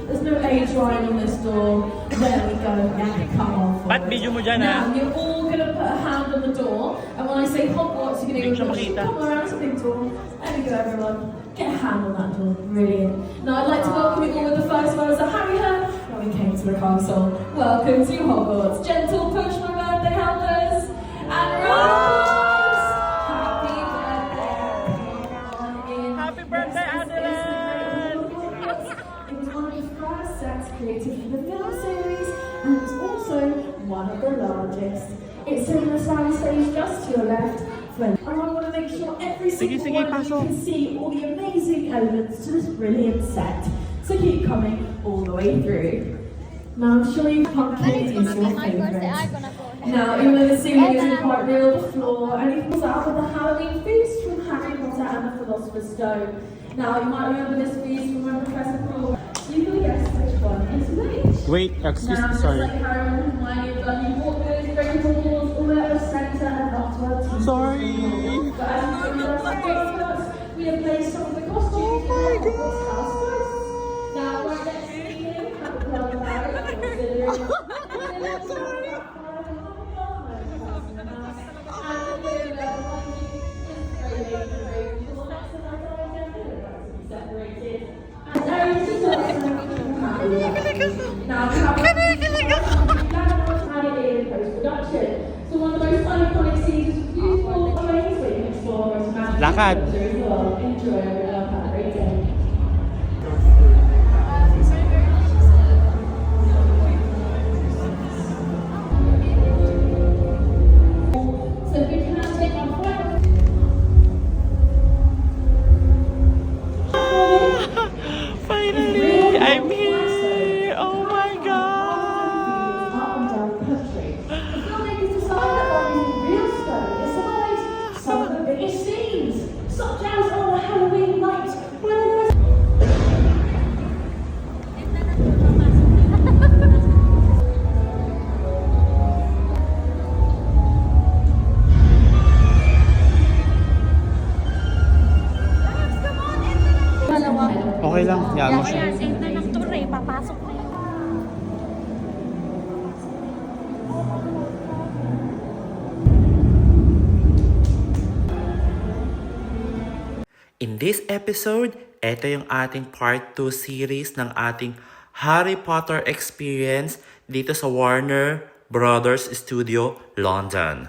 There's no age line on this door. There we go. Yeah, come on forward. Ba't video mo dyan, Now, ha? you're all going to put a hand on the door, and when I say Hogwarts, you're going to go, come around to the big door. There we go, everyone. Get a hand on that door. Brilliant. Now, I'd like to welcome you all with the first words of Harry Hare when we came to the castle. Welcome to Hogwarts. Gentle push, my birthday helpers. And Rose! Happy birthday. Happy birthday, Adeline! It was one of the first sets created for the film series, and it was also one of the largest. It's in the sound stage just to your left. And I want to make sure every single one of you can see all the amazing elements to this brilliant set. So keep coming all the way through. Now I'm sure you pumpkin is your favourite. Now even though the ceiling isn't quite real, the floor, and it falls out with the Halloween feast from Harry Potter and the Philosopher's Stone. Now you might remember this feast from when Professor Quirrell. You can guess which one is which. Wait, excuse me, Now, sorry. just like Harry and Hermione have done, you walk those great halls all the way up the centre and up to our team. Sorry. But as you can see, we have placed some of the costumes in our Hogwarts house first. Now, right next to me here, we have a pearl barrel, auxiliary. Now, we have post-production. So one of the most iconic scenes is beautiful plays where you can explore the most magical Lakad. culture as well. Enjoy and have a great day. So if we can now take our final Finally, I'm here! Oh my God! up and down the country. The filmmakers decided that by using real stone, it survives some of the biggest scenes, such as on a Halloween night when there is Okay lang, yan mo siya. Kaya save na ng tour eh, papasok na yun. In this episode, ito yung ating part 2 series ng ating Harry Potter experience dito sa Warner Brothers Studio, London.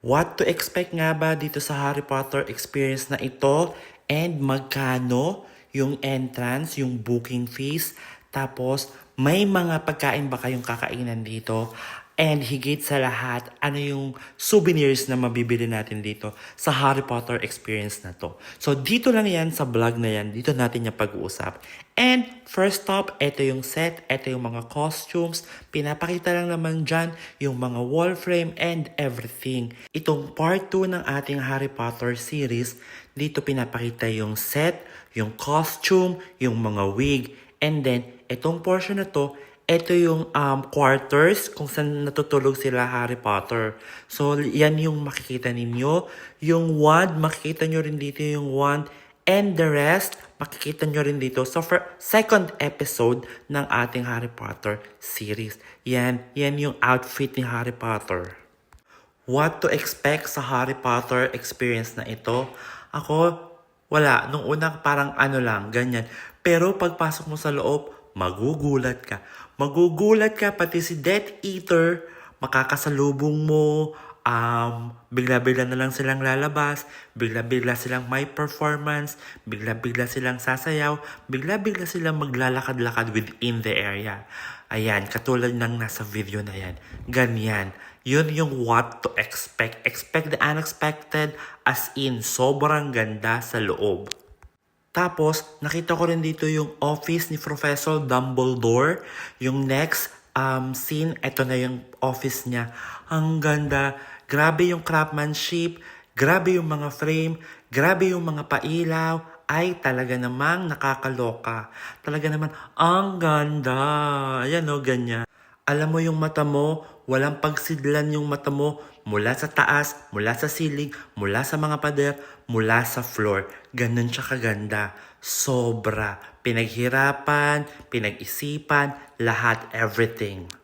What to expect nga ba dito sa Harry Potter experience na ito and magkano yung entrance, yung booking fees, tapos may mga pagkain ba kayong kakainan dito? And higit sa lahat, ano yung souvenirs na mabibili natin dito sa Harry Potter experience na to. So dito lang yan sa vlog na yan, dito natin yung pag-uusap. And first stop, ito yung set, ito yung mga costumes, pinapakita lang naman dyan yung mga wall frame and everything. Itong part 2 ng ating Harry Potter series, dito pinapakita yung set, yung costume, yung mga wig, and then itong portion na to, ito yung quarters kung saan natutulog sila Harry Potter. So, yan yung makikita ninyo. Yung wand, makikita nyo rin dito yung wand. And the rest, makikita nyo rin dito sa second episode ng ating Harry Potter series. Yan yung outfit ni Harry Potter. What to expect sa Harry Potter experience na ito? Ako, wala. Nung una, parang ano lang, ganyan. Pero pagpasok mo sa loob, magugulat ka. Magugulat ka, pati si Death Eater, makakasalubong mo, bigla-bigla na lang silang lalabas, bigla-bigla silang may performance, bigla-bigla silang sasayaw, bigla-bigla silang maglalakad-lakad within the area. Ayan, katulad ng nasa video na yan. Ganyan. Yun yung what to expect. Expect the unexpected, as in, sobrang ganda sa loob. Tapos, nakita ko rin dito yung office ni Professor Dumbledore. Yung next scene, eto na yung office niya. Ang ganda. Grabe yung craftsmanship. Grabe yung mga frame. Grabe yung mga pailaw. Ay, talaga namang nakakaloka. Talaga naman, ang ganda. Ayan o, ganyan. Alam mo yung mata mo, walang pagsidlan yung mata mo mula sa taas, mula sa ceiling, mula sa mga pader, mula sa floor. Ganun siya kaganda. Sobra. Pinaghirapan, pinag-isipan, lahat, everything.